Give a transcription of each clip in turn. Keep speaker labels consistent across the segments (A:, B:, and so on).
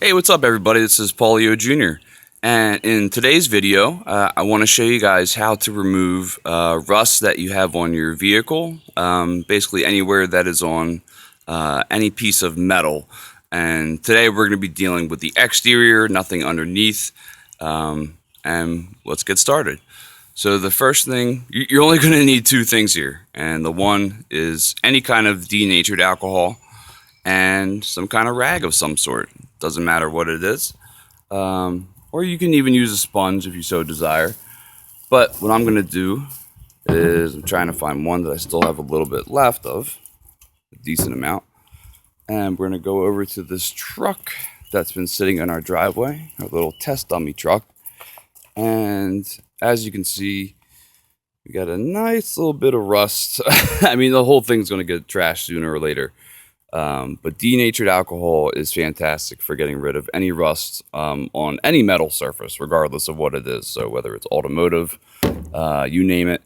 A: Hey, what's up, everybody? This is Paulio Jr. And in today's video, I want to show you guys how to remove rust that you have on your vehicle, basically anywhere that is on any piece of metal. And today we're going to be dealing with the exterior, nothing underneath. And let's get started. So the first thing, you're only going to need two things here. And the one is any kind of denatured alcohol and some kind of rag of some sort. Doesn't matter what it is. Or you can even use a sponge if you so desire. But what I'm going to do is I'm trying to find one that I still have a little bit left of, a decent amount. And we're going to go over to this truck that's been sitting in our driveway, our little test dummy truck. And as you can see, we got a nice little bit of rust. I mean, the whole thing's going to get trashed sooner or later. But denatured alcohol is fantastic for getting rid of any rust on any metal surface, regardless of what it is. So whether it's automotive, you name it,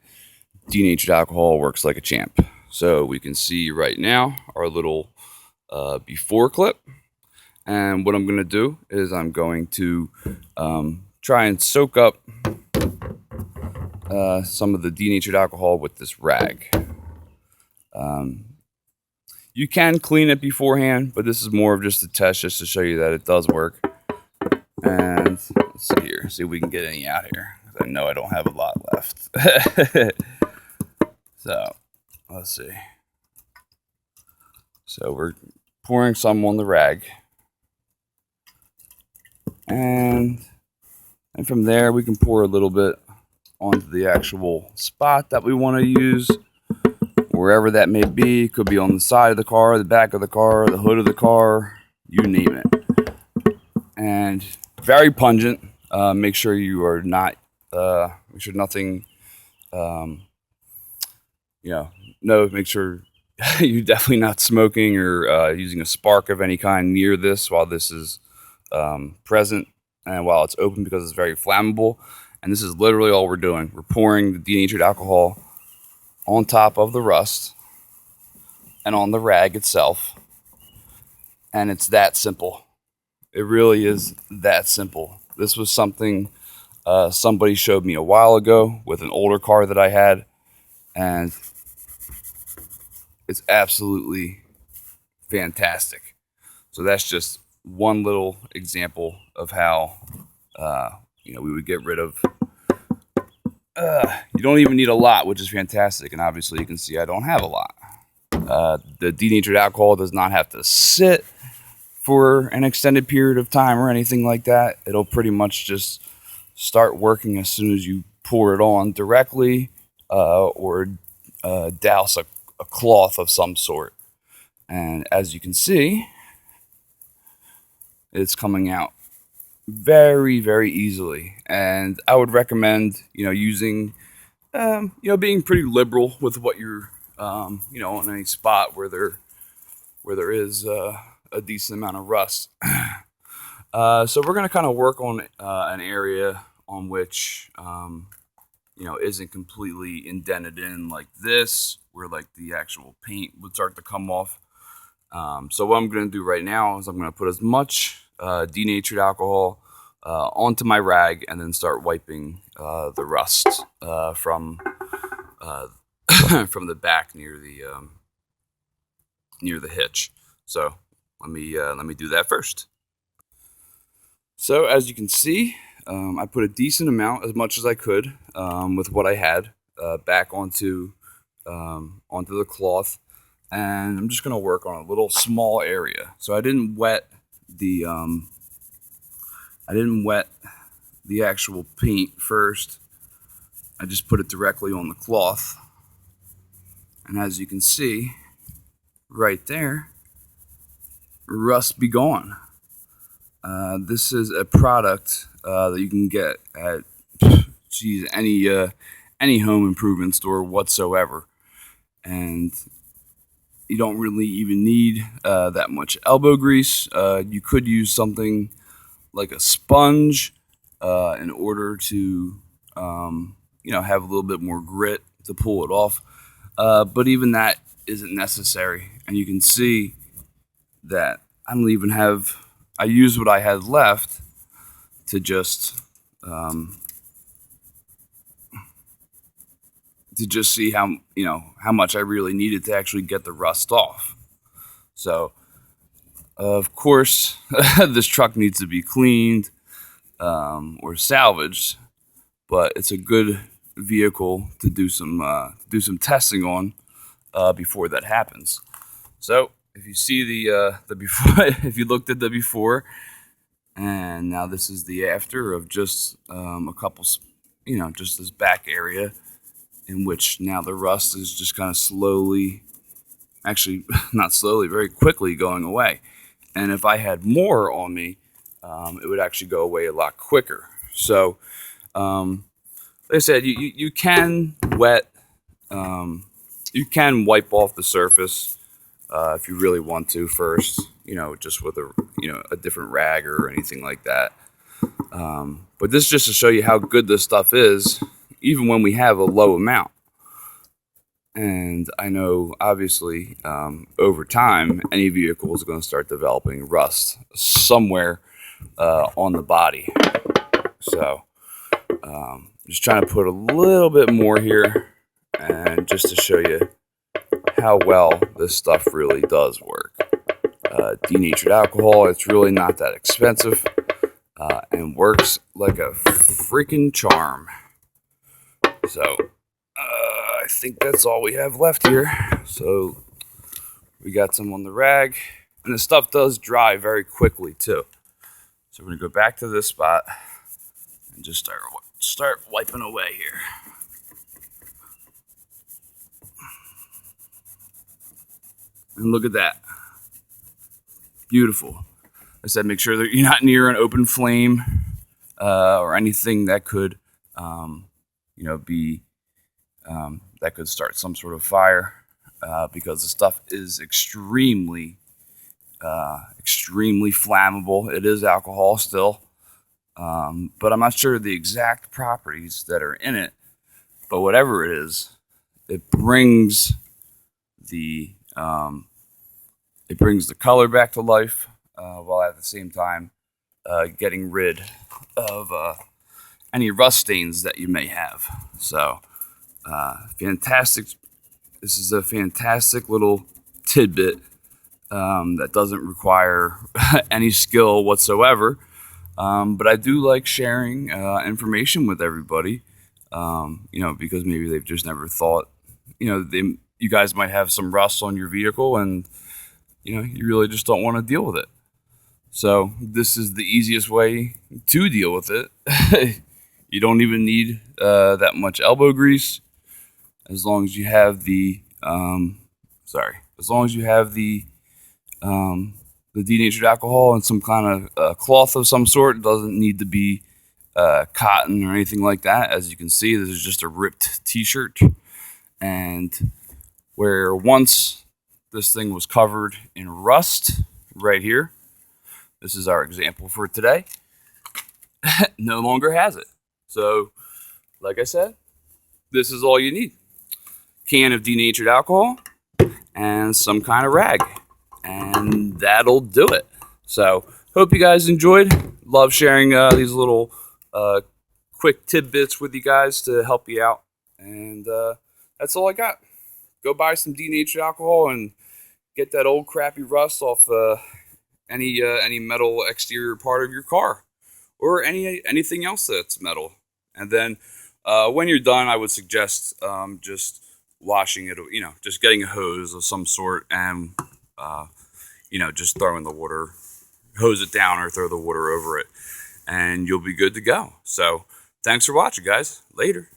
A: denatured alcohol works like a champ. So we can see right now our little before clip. And what I'm going to do is I'm going to try and soak up some of the denatured alcohol with this rag. You can clean it beforehand, but this is more of just a test just to show you that it does work. And let's see here, see if we can get any out here. I know I don't have a lot left. So let's see. So we're pouring some on the rag. And from there we can pour a little bit onto the actual spot that we want to use. Wherever that may be. It could be on the side of the car, the back of the car, the hood of the car, you name it. And very pungent. Make sure you are not, make sure nothing, make sure you're definitely not smoking or using a spark of any kind near this while this is present and while it's open, because it's very flammable. And this is literally all we're doing. We're pouring the denatured alcohol on top of the rust and on the rag itself. And it's that simple. It really is that simple. This was something somebody showed me a while ago with an older car that I had. And it's absolutely fantastic. So that's just one little example of how, we would get rid of. You don't even need a lot, which is fantastic. And obviously you can see I don't have a lot. The denatured alcohol does not have to sit for an extended period of time or anything like that. It'll pretty much just start working as soon as you pour it on directly or douse a cloth of some sort. And as you can see, it's coming out very, very easily. And I would recommend, using, being pretty liberal with what you're, on any spot where there is a decent amount of rust. So we're going to kind of work on an area on which, isn't completely indented in like this, where like the actual paint would start to come off. So what I'm going to do right now is I'm going to put as much denatured alcohol onto my rag and then start wiping the rust from from the back near the hitch. So let me do that first. So as you can see, I put a decent amount, as much as I could, with what I had back onto the cloth. And I'm just going to work on a little small area. So I didn't wet the actual paint first. I just put it directly on the cloth. And as you can see, right there, rust be gone. This is a product that you can get at any home improvement store whatsoever. And you don't really even need that much elbow grease. You could use something like a sponge in order to, have a little bit more grit to pull it off. But even that isn't necessary. And you can see that I I used what I had left to just see how how much I really needed to actually get the rust off. So of course this truck needs to be cleaned or salvaged, but it's a good vehicle to do some testing on before that happens. So if you see the before, if you looked at the before, and now this is the after of just a couple, just this back area, in which now the rust is just kind of slowly, actually not slowly, very quickly going away. And if I had more on me, it would actually go away a lot quicker. So, like I said, you can wet, you can wipe off the surface if you really want to first, just with a different rag or anything like that. But this is just to show you how good this stuff is, even when we have a low amount. And I know, obviously, over time, any vehicle is going to start developing rust somewhere on the body. So, just trying to put a little bit more here, and just to show you how well this stuff really does work. Denatured alcohol, it's really not that expensive, and works like a freaking charm. So, I think that's all we have left here. So, we got some on the rag, and the stuff does dry very quickly too. So, we're going to go back to this spot and just start wiping away here. And look at that. Beautiful. I said make sure that you're not near an open flame or anything that could, be that could start some sort of fire because the stuff is extremely flammable. It is alcohol still, but I'm not sure the exact properties that are in it. But whatever it is, it brings the color back to life, while at the same time getting rid of any rust stains that you may have. So, fantastic. This is a fantastic little tidbit that doesn't require any skill whatsoever. But I do like sharing information with everybody, because maybe they've just never thought, you guys might have some rust on your vehicle and, you really just don't want to deal with it. So this is the easiest way to deal with it. You don't even need that much elbow grease, as long as you have the denatured alcohol and some kind of cloth of some sort. It doesn't need to be cotton or anything like that. As you can see, this is just a ripped t-shirt, and where once this thing was covered in rust right here, this is our example for today, no longer has it. So, like I said, this is all you need. Can of denatured alcohol and some kind of rag, and that'll do it. So, hope you guys enjoyed. Love sharing these little quick tidbits with you guys to help you out. And that's all I got. Go buy some denatured alcohol and get that old crappy rust off any metal exterior part of your car, or anything else that's metal. And then when you're done, I would suggest just washing it, just getting a hose of some sort and, just throwing the water, hose it down or throw the water over it, and you'll be good to go. So thanks for watching, guys. Later.